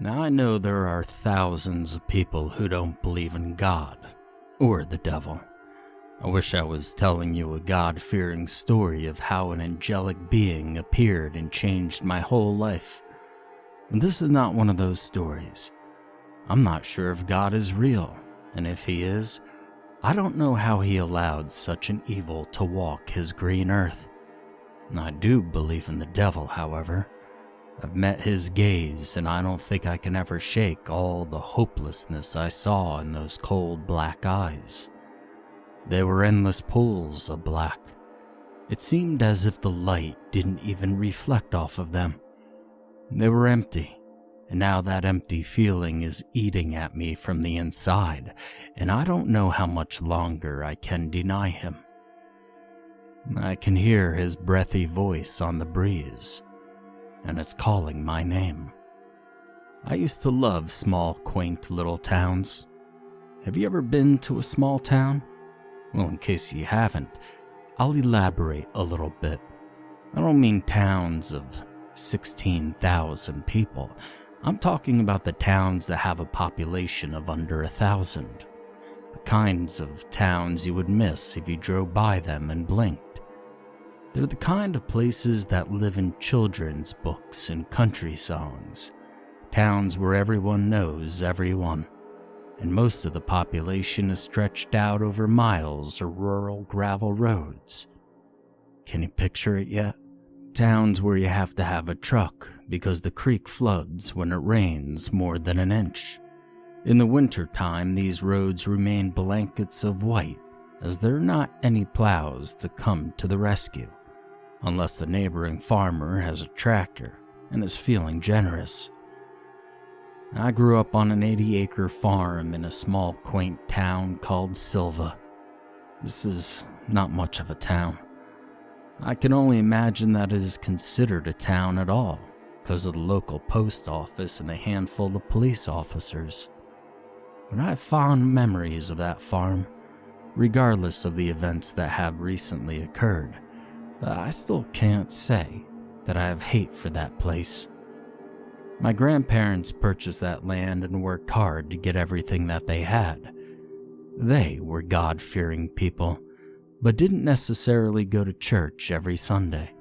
Now I know there are thousands of people who don't believe in God or the devil. I wish I was telling you a God-fearing story of how an angelic being appeared and changed my whole life. And this is not one of those stories. I'm not sure if God is real, and if he is, I don't know how he allowed such an evil to walk his green earth. And I do believe in the devil, however. I've met his gaze, and I don't think I can ever shake all the hopelessness I saw in those cold black eyes. They were endless pools of black. It seemed as if the light didn't even reflect off of them. They were empty, and now that empty feeling is eating at me from the inside, and I don't know how much longer I can deny him. I can hear his breathy voice on the breeze, and it's calling my name. I used to love small, quaint little towns. Have you ever been to a small town? Well, in case you haven't, I'll elaborate a little bit. I don't mean towns of 16,000 people. I'm talking about the towns that have a population of under 1,000. The kinds of towns you would miss if you drove by them and blinked. They're the kind of places that live in children's books and country songs. Towns where everyone knows everyone, and most of the population is stretched out over miles of rural gravel roads. Can you picture it yet? Towns where you have to have a truck because the creek floods when it rains more than an inch. In the winter time, these roads remain blankets of white, as there are not any plows to come to the rescue, unless the neighboring farmer has a tractor and is feeling generous. I grew up on an 80-acre farm in a small, quaint town called Silva. This is not much of a town. I can only imagine that it is considered a town at all because of the local post office and a handful of police officers. But I have fond memories of that farm, regardless of the events that have recently occurred. I still can't say that I have hate for that place. My grandparents purchased that land and worked hard to get everything that they had. They were God-fearing people, but didn't necessarily go to church every Sunday.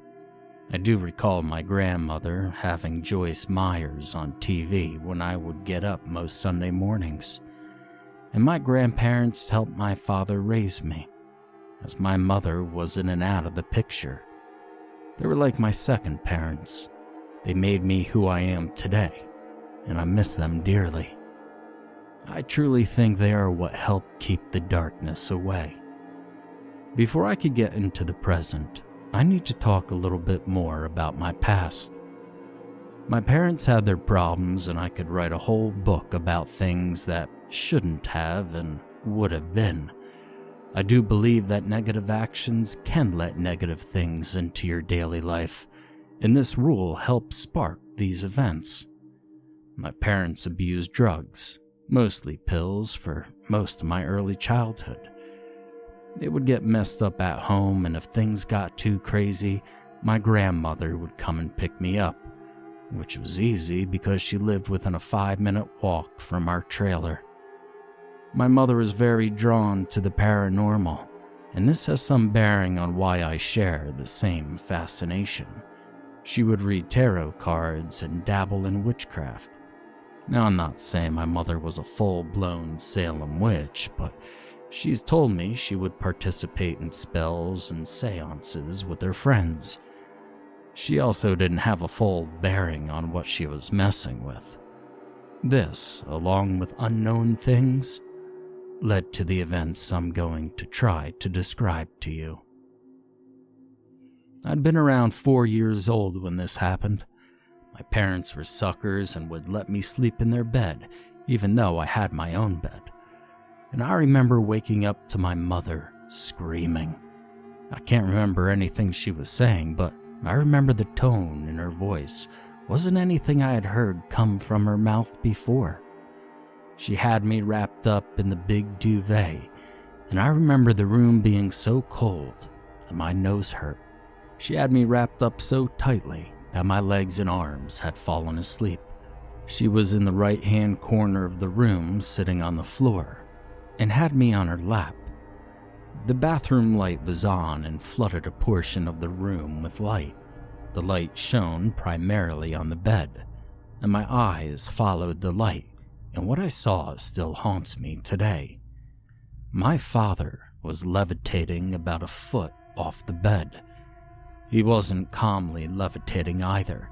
I do recall my grandmother having Joyce Myers on TV when I would get up most Sunday mornings. And my grandparents helped my father raise me, as my mother was in and out of the picture. They were like my second parents. They made me who I am today, and I miss them dearly. I truly think they are what helped keep the darkness away. Before I could get into the present, I need to talk a little bit more about my past. My parents had their problems, and I could write a whole book about things that shouldn't have and would have been. I do believe that negative actions can let negative things into your daily life, and this rule helps spark these events. My parents abused drugs, mostly pills, for most of my early childhood. They would get messed up at home, and if things got too crazy, my grandmother would come and pick me up, which was easy because she lived within a 5-minute walk from our trailer. My mother is very drawn to the paranormal, and this has some bearing on why I share the same fascination. She would read tarot cards and dabble in witchcraft. Now, I'm not saying my mother was a full-blown Salem witch, but she's told me she would participate in spells and seances with her friends. She also didn't have a full bearing on what she was messing with. This, along with unknown things, led to the events I'm going to try to describe to you. I'd been around 4 years old when this happened. My parents were suckers and would let me sleep in their bed, even though I had my own bed. And I remember waking up to my mother screaming. I can't remember anything she was saying, but I remember the tone in her voice wasn't anything I had heard come from her mouth before. She had me wrapped up in the big duvet, and I remember the room being so cold that my nose hurt. She had me wrapped up so tightly that my legs and arms had fallen asleep. She was in the right-hand corner of the room, sitting on the floor, and had me on her lap. The bathroom light was on and flooded a portion of the room with light. The light shone primarily on the bed, and my eyes followed the light, and what I saw still haunts me today. My father was levitating about a foot off the bed. He wasn't calmly levitating either.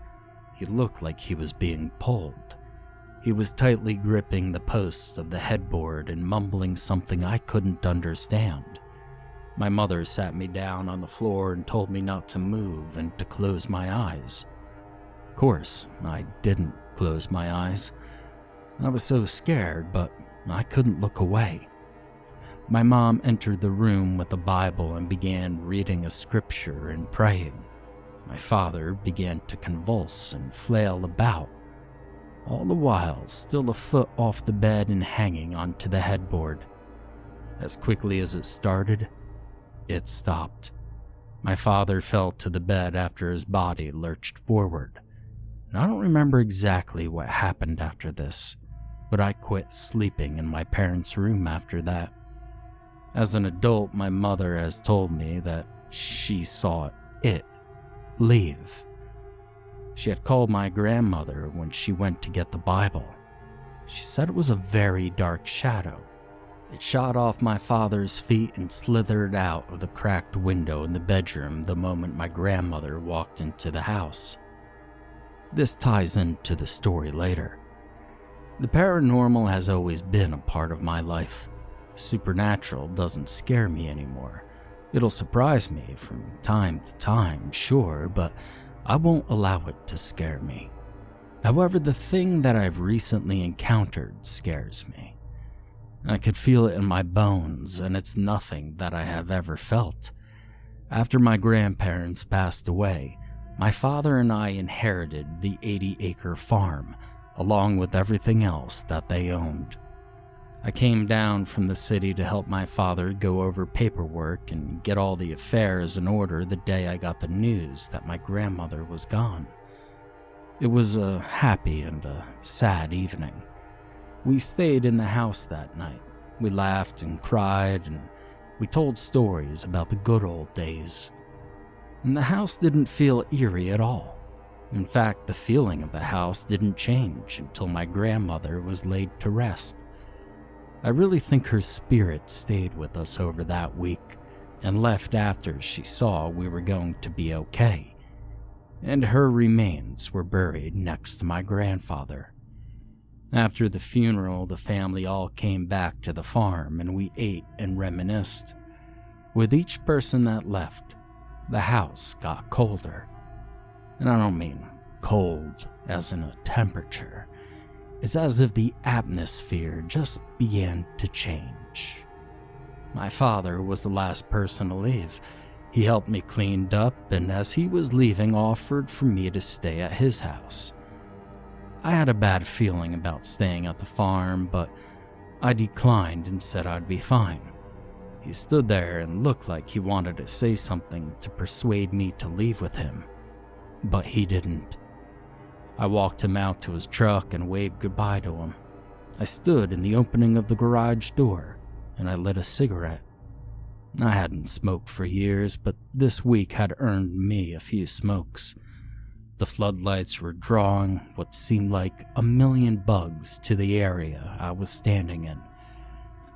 He looked like he was being pulled. He was tightly gripping the posts of the headboard and mumbling something I couldn't understand. My mother sat me down on the floor and told me not to move and to close my eyes. Of course, I didn't close my eyes. I was so scared, but I couldn't look away. My mom entered the room with a Bible and began reading a scripture and praying. My father began to convulse and flail about, all the while still a foot off the bed and hanging onto the headboard. As quickly as it started, it stopped. My father fell to the bed after his body lurched forward. And I don't remember exactly what happened after this, but I quit sleeping in my parents' room after that. As an adult, my mother has told me that she saw it leave. She had called my grandmother when she went to get the Bible. She said it was a very dark shadow. It shot off my father's feet and slithered out of the cracked window in the bedroom the moment my grandmother walked into the house. This ties into the story later. The paranormal has always been a part of my life. Supernatural doesn't scare me anymore. It'll surprise me from time to time, sure, but I won't allow it to scare me. However, the thing that I've recently encountered scares me. I could feel it in my bones, and it's nothing that I have ever felt. After my grandparents passed away, my father and I inherited the 80-acre farm, along with everything else that they owned. I came down from the city to help my father go over paperwork and get all the affairs in order the day I got the news that my grandmother was gone. It was a happy and a sad evening. We stayed in the house that night. We laughed and cried, and we told stories about the good old days. And the house didn't feel eerie at all. In fact, the feeling of the house didn't change until my grandmother was laid to rest. I really think her spirit stayed with us over that week and left after she saw we were going to be okay. And her remains were buried next to my grandfather. After the funeral, the family all came back to the farm and we ate and reminisced. With each person that left, the house got colder. And I don't mean cold as in a temperature. It's as if the atmosphere just began to change. My father was the last person to leave. He helped me clean up, and as he was leaving, offered for me to stay at his house. I had a bad feeling about staying at the farm, but I declined and said I'd be fine. He stood there and looked like he wanted to say something to persuade me to leave with him, but he didn't. I walked him out to his truck and waved goodbye to him. I stood in the opening of the garage door and I lit a cigarette. I hadn't smoked for years, but this week had earned me a few smokes. The floodlights were drawing what seemed like a million bugs to the area I was standing in.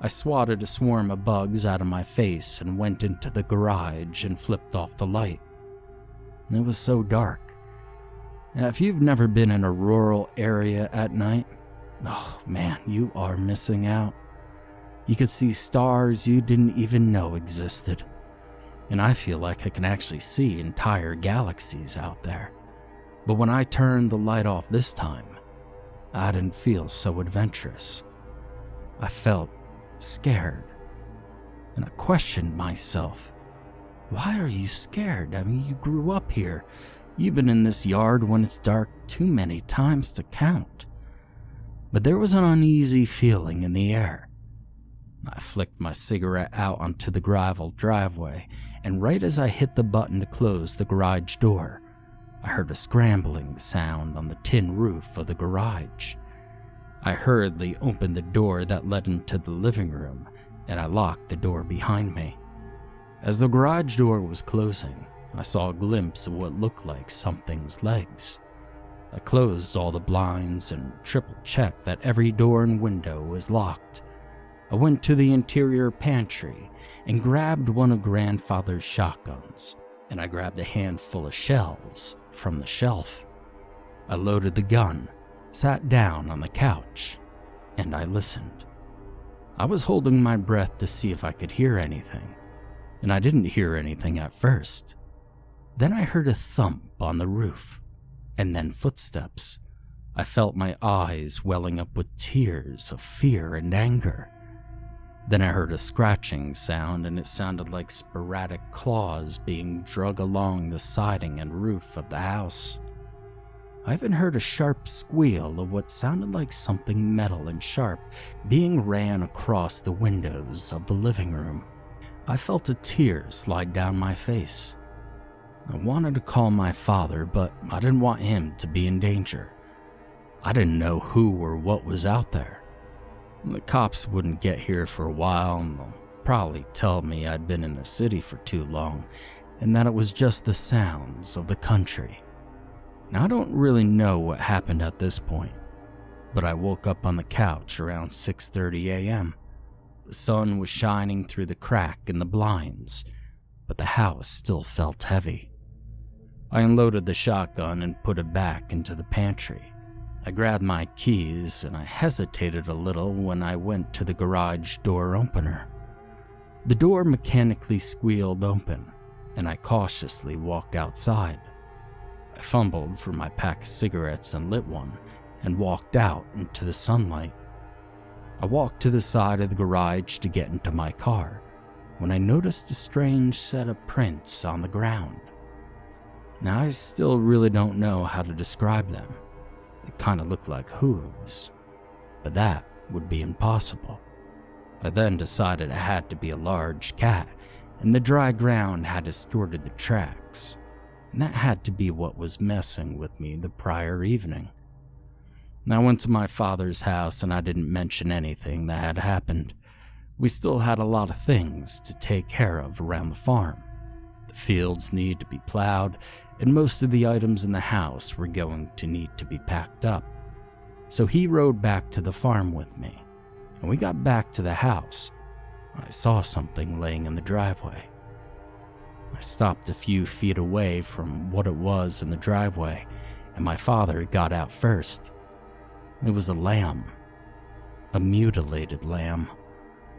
I swatted a swarm of bugs out of my face and went into the garage and flipped off the light. It was so dark. Now, if you've never been in a rural area at night, oh man, you are missing out. You could see stars you didn't even know existed. And I feel like I can actually see entire galaxies out there. But when I turned the light off this time, I didn't feel so adventurous. I felt scared. And I questioned myself. Why are you scared? I mean, you grew up here. You've been in this yard when it's dark too many times to count. But there was an uneasy feeling in the air. I flicked my cigarette out onto the gravel driveway, and right as I hit the button to close the garage door, I heard a scrambling sound on the tin roof of the garage. I hurriedly opened the door that led into the living room, and I locked the door behind me. As the garage door was closing, I saw a glimpse of what looked like something's legs. I closed all the blinds and triple-checked that every door and window was locked. I went to the interior pantry and grabbed one of Grandfather's shotguns, and I grabbed a handful of shells from the shelf. I loaded the gun, sat down on the couch, and I listened. I was holding my breath to see if I could hear anything, and I didn't hear anything at first. Then I heard a thump on the roof, and then footsteps. I felt my eyes welling up with tears of fear and anger. Then I heard a scratching sound, and it sounded like sporadic claws being dragged along the siding and roof of the house. I even heard a sharp squeal of what sounded like something metal and sharp being ran across the windows of the living room. I felt a tear slide down my face. I wanted to call my father, but I didn't want him to be in danger. I didn't know who or what was out there. The cops wouldn't get here for a while, and they'll probably tell me I'd been in the city for too long, and that it was just the sounds of the country. Now, I don't really know what happened at this point, but I woke up on the couch around 6:30 a.m. The sun was shining through the crack in the blinds, but the house still felt heavy. I unloaded the shotgun and put it back into the pantry. I grabbed my keys, and I hesitated a little when I went to the garage door opener. The door mechanically squealed open, and I cautiously walked outside. I fumbled for my pack of cigarettes and lit one, and walked out into the sunlight. I walked to the side of the garage to get into my car, when I noticed a strange set of prints on the ground. Now, I still really don't know how to describe them. It kind of looked like hooves, but that would be impossible. I then decided it had to be a large cat, and the dry ground had distorted the tracks, and that had to be what was messing with me the prior evening. I went to my father's house, and I didn't mention anything that had happened. We still had a lot of things to take care of around the farm. The fields need to be plowed, and most of the items in the house were going to need to be packed up. So he rode back to the farm with me. When we got back to the house, I saw something laying in the driveway. I stopped a few feet away from what it was in the driveway, and my father got out first. It was a lamb. A mutilated lamb.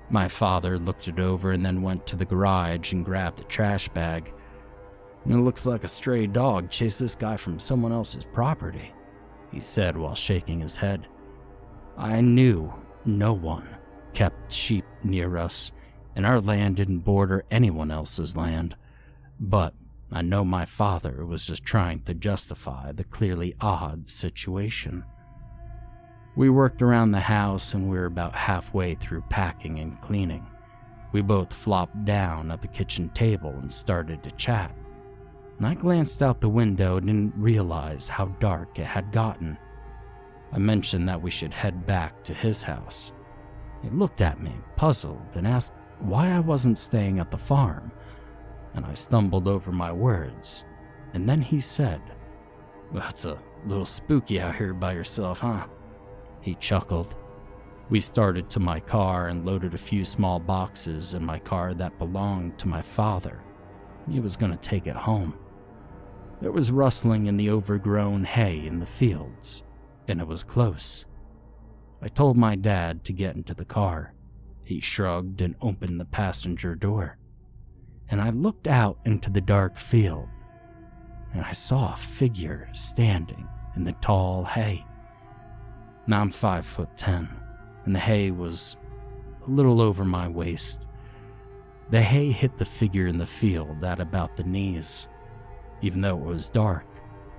My father looked it over and then went to the garage and grabbed a trash bag. "It looks like a stray dog chased this guy from someone else's property," he said while shaking his head. I knew no one kept sheep near us, and our land didn't border anyone else's land. But I know my father was just trying to justify the clearly odd situation. We worked around the house, and we were about halfway through packing and cleaning. We both flopped down at the kitchen table and started to chat. And I glanced out the window and didn't realize how dark it had gotten. I mentioned that we should head back to his house. He looked at me, puzzled, and asked why I wasn't staying at the farm, and I stumbled over my words. And then he said, "That's a little spooky out here by yourself, huh?" He chuckled. We started to my car and loaded a few small boxes in my car that belonged to my father. He was going to take it home. There was rustling in the overgrown hay in the fields, and it was close. I told my dad to get into the car. He shrugged and opened the passenger door, and I looked out into the dark field, and I saw a figure standing in the tall hay. Now I'm 5'10", and the hay was a little over my waist. The hay hit the figure in the field at about the knees. Even though it was dark,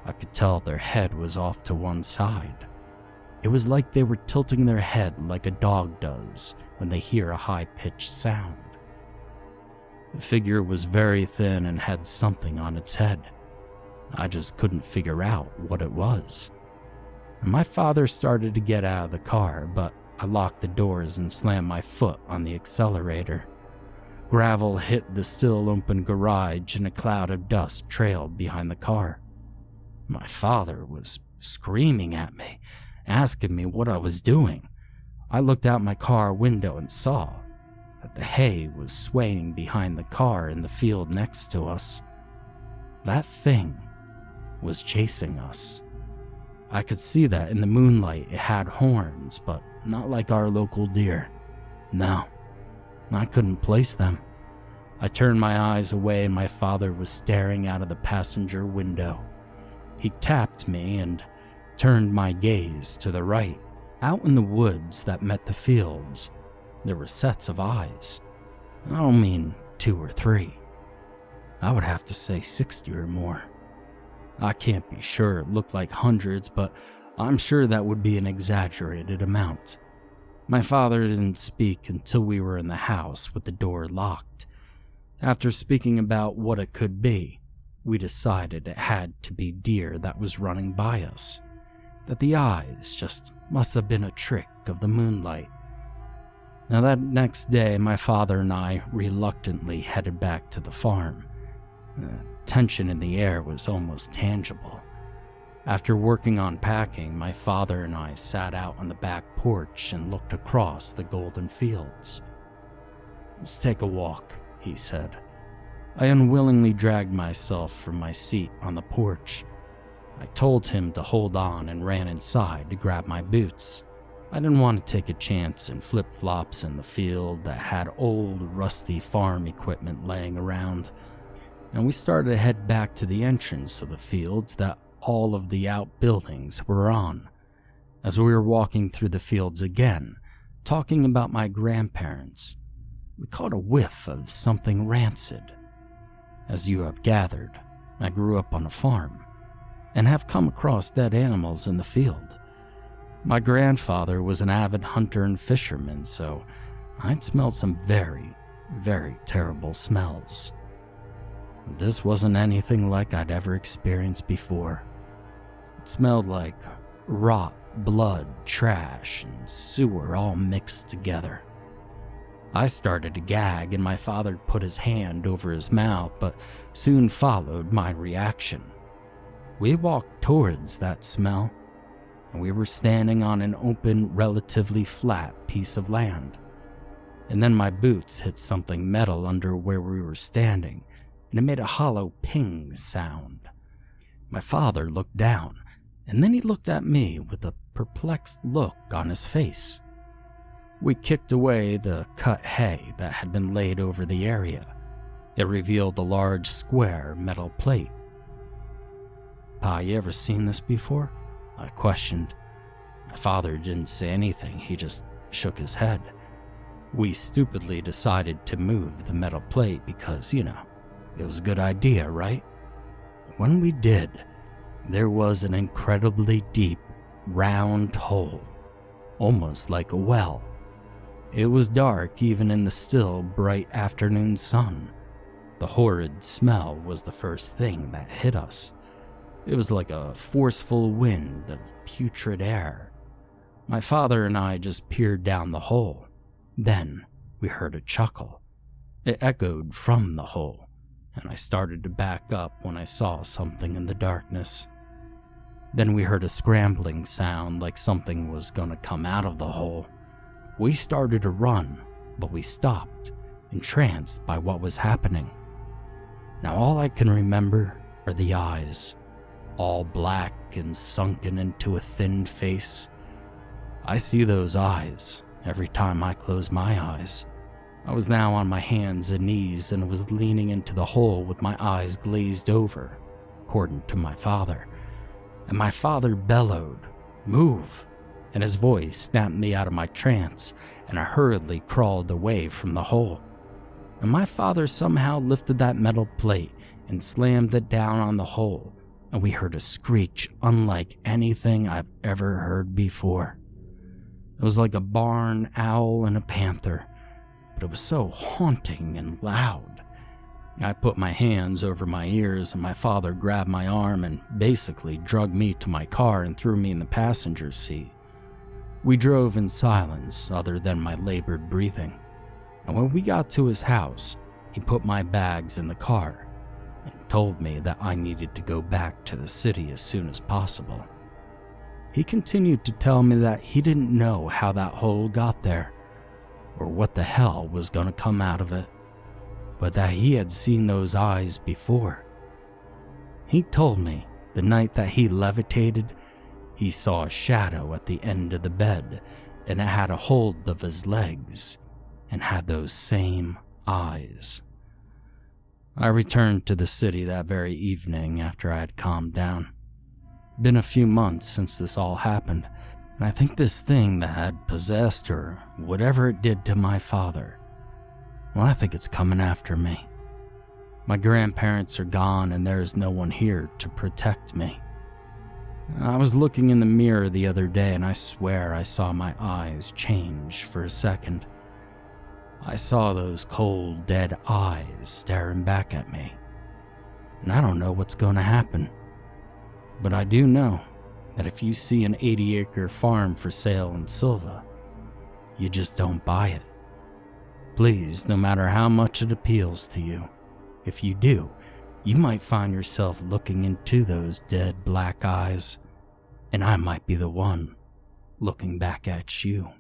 I could tell their head was off to one side. It was like they were tilting their head like a dog does when they hear a high-pitched sound. The figure was very thin and had something on its head. I just couldn't figure out what it was. And my father started to get out of the car, but I locked the doors and slammed my foot on the accelerator. Gravel hit the still open garage and a cloud of dust trailed behind the car. My father was screaming at me, asking me what I was doing. I looked out my car window and saw that the hay was swaying behind the car in the field next to us. That thing was chasing us. I could see that in the moonlight it had horns, but not like our local deer. No, I couldn't place them. I turned my eyes away and my father was staring out of the passenger window. He tapped me and turned my gaze to the right. Out in the woods that met the fields, there were sets of eyes. I don't mean 2 or 3. I would have to say 60 or more. I can't be sure, it looked like hundreds, but I'm sure that would be an exaggerated amount. My father didn't speak until we were in the house with the door locked. After speaking about what it could be, we decided it had to be deer that was running by us, that the eyes just must have been a trick of the moonlight. Now that next day, my father and I reluctantly headed back to the farm. The tension in the air was almost tangible. After working on packing, my father and I sat out on the back porch and looked across the golden fields. "Let's take a walk," he said. I unwillingly dragged myself from my seat on the porch. I told him to hold on and ran inside to grab my boots. I didn't want to take a chance in flip-flops in the field that had old, rusty farm equipment laying around. And we started to head back to the entrance of the fields that all of the outbuildings were on. As we were walking through the fields again, talking about my grandparents, we caught a whiff of something rancid. As you have gathered, I grew up on a farm and have come across dead animals in the field. My grandfather was an avid hunter and fisherman, so I'd smelled some very, very terrible smells. This wasn't anything like I'd ever experienced before. It smelled like rot, blood, trash, and sewer all mixed together. I started to gag and my father put his hand over his mouth, but soon followed my reaction. We walked towards that smell, and we were standing on an open, relatively flat piece of land. And then my boots hit something metal under where we were standing, and it made a hollow ping sound. My father looked down, and then he looked at me with a perplexed look on his face. We kicked away the cut hay that had been laid over the area. It revealed a large square metal plate. "Pa, you ever seen this before?" I questioned. My father didn't say anything, he just shook his head. We stupidly decided to move the metal plate because, it was a good idea, right? When we did, there was an incredibly deep, round hole, almost like a well. It was dark even in the still, bright afternoon sun. The horrid smell was the first thing that hit us. It was like a forceful wind of putrid air. My father and I just peered down the hole. Then we heard a chuckle. It echoed from the hole, and I started to back up when I saw something in the darkness. Then we heard a scrambling sound like something was gonna come out of the hole. We started to run, but we stopped, entranced by what was happening. Now all I can remember are the eyes, all black and sunken into a thin face. I see those eyes every time I close my eyes. I was now on my hands and knees and was leaning into the hole with my eyes glazed over, according to my father. And my father bellowed, "Move!" and his voice snapped me out of my trance, and I hurriedly crawled away from the hole. And my father somehow lifted that metal plate and slammed it down on the hole, and we heard a screech unlike anything I've ever heard before. It was like a barn owl and a panther, but it was so haunting and loud. I put my hands over my ears and my father grabbed my arm and basically dragged me to my car and threw me in the passenger seat. We drove in silence other than my labored breathing, and when we got to his house, he put my bags in the car and told me that I needed to go back to the city as soon as possible. He continued to tell me that he didn't know how that hole got there or what the hell was going to come out of it, but that he had seen those eyes before. He told me the night that he levitated, he saw a shadow at the end of the bed, and it had a hold of his legs and had those same eyes. I returned to the city that very evening after I had calmed down. Been a few months since this all happened, and I think this thing that had possessed or whatever it did to my father, well, I think it's coming after me. My grandparents are gone and there is no one here to protect me. I was looking in the mirror the other day and I swear I saw my eyes change for a second. I saw those cold, dead eyes staring back at me. And I don't know what's going to happen. But I do know that if you see an 80-acre farm for sale in Silva, you just don't buy it. Please, no matter how much it appeals to you, if you do, you might find yourself looking into those dead black eyes, and I might be the one looking back at you.